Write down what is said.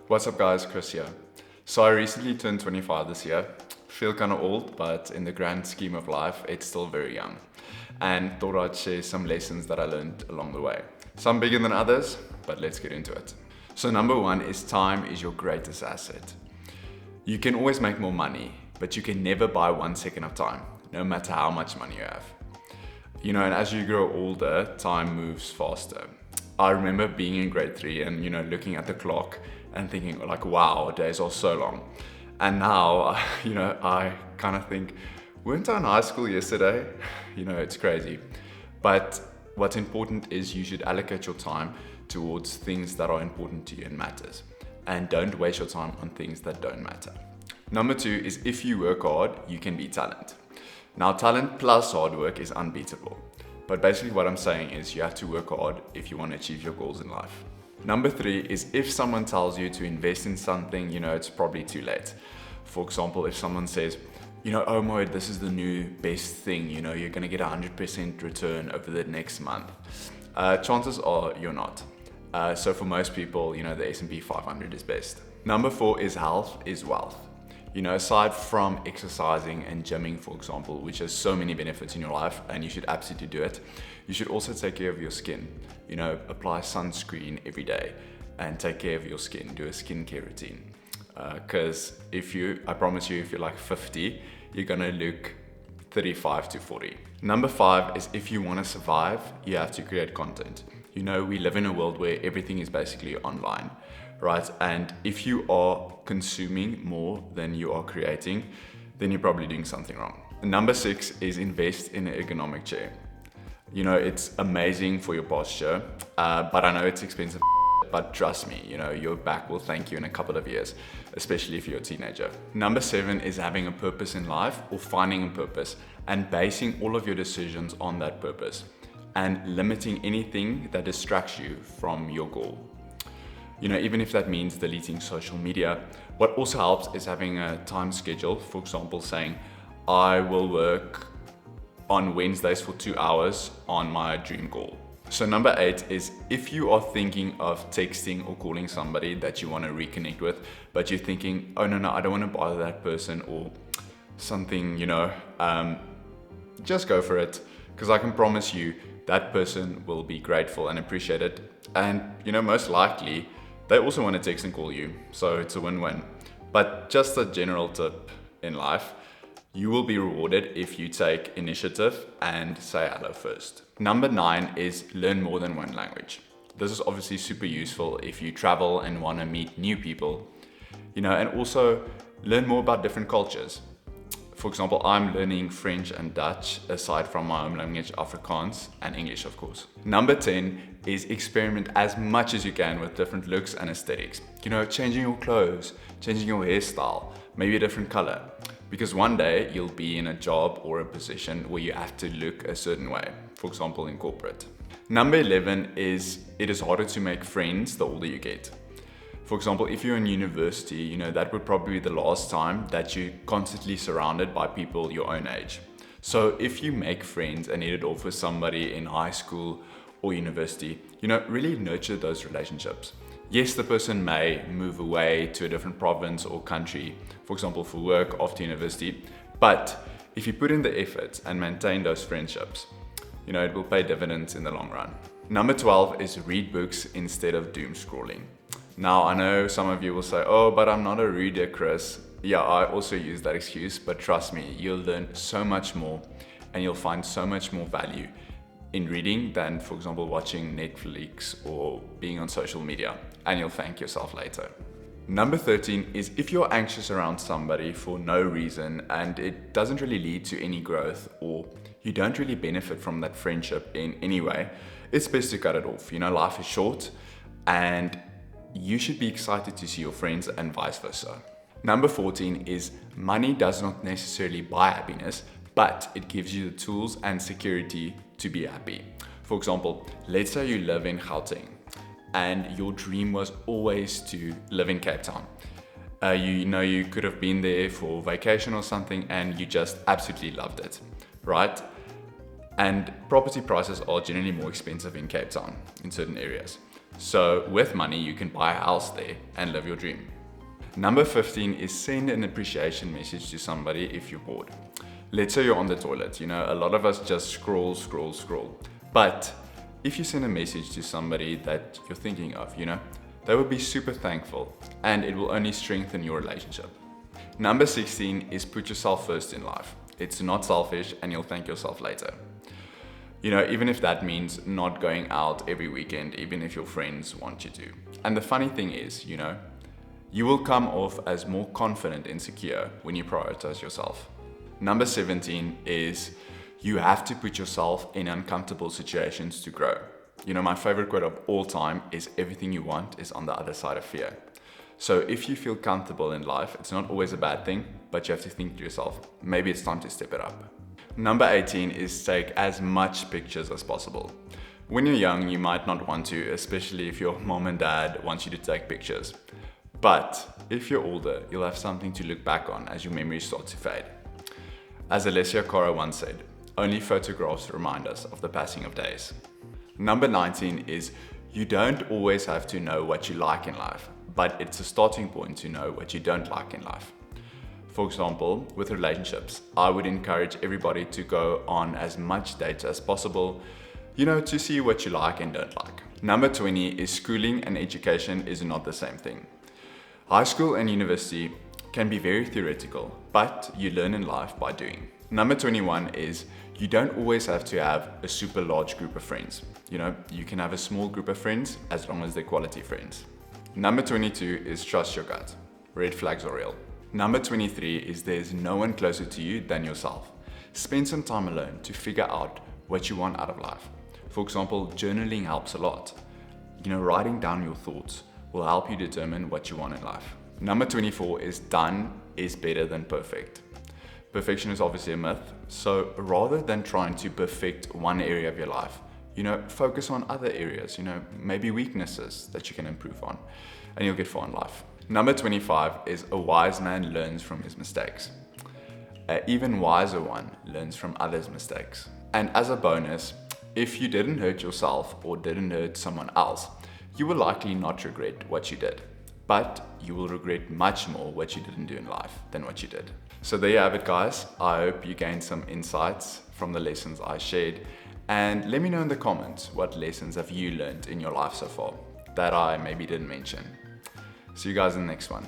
What's up guys, Chris here. So I recently turned 25 this year. Feel kind of old, but in the grand scheme of life, it's still very young. And thought I'd share some lessons that I learned along the way. Some bigger than others, but let's get into it. So number one is time is your greatest asset. You can always make more money, but you can never buy 1 second of time, no matter how much money you have. And as you grow older, time moves faster. I remember being in grade 3 and, looking at the clock and thinking like, wow, days are so long. And now, I kind of think, weren't I in high school yesterday? It's crazy. But what's important is you should allocate your time towards things that are important to you and matters. And don't waste your time on things that don't matter. Number 2 is if you work hard, you can beat talent. Now, talent plus hard work is unbeatable. But basically what I'm saying is you have to work hard if you want to achieve your goals in life. Number 3 is if someone tells you to invest in something, it's probably too late. For example, if someone says, oh my, this is the new best thing, you're going to get 100% return over the next month. Chances are you're not. So for most people, the S&P 500 is best. Number 4 is health is wealth. Aside from exercising and gymming, for example, which has so many benefits in your life and you should absolutely do it, you should also take care of your skin. Apply sunscreen every day and take care of your skin. Do a skincare routine. Because I promise you, if you're like 50, you're gonna look 35 to 40. Number 5 is if you wanna survive, you have to create content. We live in a world where everything is basically online, right? And if you are consuming more than you are creating, then you're probably doing something wrong. Number 6 is invest in an ergonomic chair. It's amazing for your posture, but I know it's expensive, but trust me, your back will thank you in a couple of years, especially if you're a teenager. Number 7 is having a purpose in life or finding a purpose and basing all of your decisions on that purpose and limiting anything that distracts you from your goal. Even if that means deleting social media. What also helps is having a time schedule. For example, saying, I will work on Wednesdays for 2 hours on my dream goal. So number 8 is if you are thinking of texting or calling somebody that you want to reconnect with, but you're thinking, oh no, I don't want to bother that person or something, just go for it. Because I can promise you that person will be grateful and appreciate it. And most likely, they also want to text and call you, so it's a win-win. But just a general tip in life, you will be rewarded if you take initiative and say hello first. Number 9 is learn more than one language. This is obviously super useful if you travel and want to meet new people, and also learn more about different cultures. For example, I'm learning French and Dutch aside from my home language, Afrikaans, and English, of course. Number 10 is experiment as much as you can with different looks and aesthetics. Changing your clothes, changing your hairstyle, maybe a different color. Because one day you'll be in a job or a position where you have to look a certain way, for example, in corporate. Number 11 is it is harder to make friends the older you get. For example, if you're in university, that would probably be the last time that you're constantly surrounded by people your own age. So if you make friends and hit it off with somebody in high school or university, really nurture those relationships. Yes, the person may move away to a different province or country, for example, for work after university, but if you put in the effort and maintain those friendships, it will pay dividends in the long run. Number 12 is read books instead of doom scrolling. Now, I know some of you will say, oh, but I'm not a reader, Chris. Yeah, I also use that excuse, but trust me, you'll learn so much more and you'll find so much more value in reading than, for example, watching Netflix or being on social media, and you'll thank yourself later. Number 13 is if you're anxious around somebody for no reason and it doesn't really lead to any growth or you don't really benefit from that friendship in any way, it's best to cut it off. Life is short and you should be excited to see your friends and vice versa. Number 14 is money does not necessarily buy happiness, but it gives you the tools and security to be happy. For example, let's say you live in Gauteng and your dream was always to live in Cape Town. You could have been there for vacation or something and you just absolutely loved it, right? And property prices are generally more expensive in Cape Town in certain areas. So with money, you can buy a house there and live your dream. Number 15 is send an appreciation message to somebody if you're bored. Let's say you're on the toilet, a lot of us just scroll. But if you send a message to somebody that you're thinking of, they will be super thankful and it will only strengthen your relationship. Number 16 is put yourself first in life. It's not selfish and you'll thank yourself later. Even if that means not going out every weekend, even if your friends want you to. And the funny thing is, you will come off as more confident and secure when you prioritize yourself. Number 17 is you have to put yourself in uncomfortable situations to grow. My favorite quote of all time is everything you want is on the other side of fear. So if you feel comfortable in life, it's not always a bad thing, but you have to think to yourself, maybe it's time to step it up. Number 18 is take as much pictures as possible. When you're young, you might not want to, especially if your mom and dad want you to take pictures. But if you're older, you'll have something to look back on as your memories start to fade. As Alessia Cara once said, only photographs remind us of the passing of days. Number 19 is you don't always have to know what you like in life, but it's a starting point to know what you don't like in life. For example, with relationships, I would encourage everybody to go on as much dates as possible, to see what you like and don't like. Number 20 is schooling and education is not the same thing. High school and university can be very theoretical, but you learn in life by doing. Number 21 is you don't always have to have a super large group of friends. You can have a small group of friends as long as they're quality friends. Number 22 is trust your gut. Red flags are real. Number 23 is there's no one closer to you than yourself. Spend some time alone to figure out what you want out of life. For example, journaling helps a lot. Writing down your thoughts will help you determine what you want in life. Number 24 is done is better than perfect. Perfection is obviously a myth, so rather than trying to perfect one area of your life, focus on other areas, maybe weaknesses that you can improve on, and you'll get far in life. Number 25 is a wise man learns from his mistakes. An even wiser one learns from others' mistakes. And as a bonus, if you didn't hurt yourself or didn't hurt someone else, you will likely not regret what you did. But you will regret much more what you didn't do in life than what you did. So there you have it, guys. I hope you gained some insights from the lessons I shared. And let me know in the comments what lessons have you learned in your life so far that I maybe didn't mention. See you guys in the next one.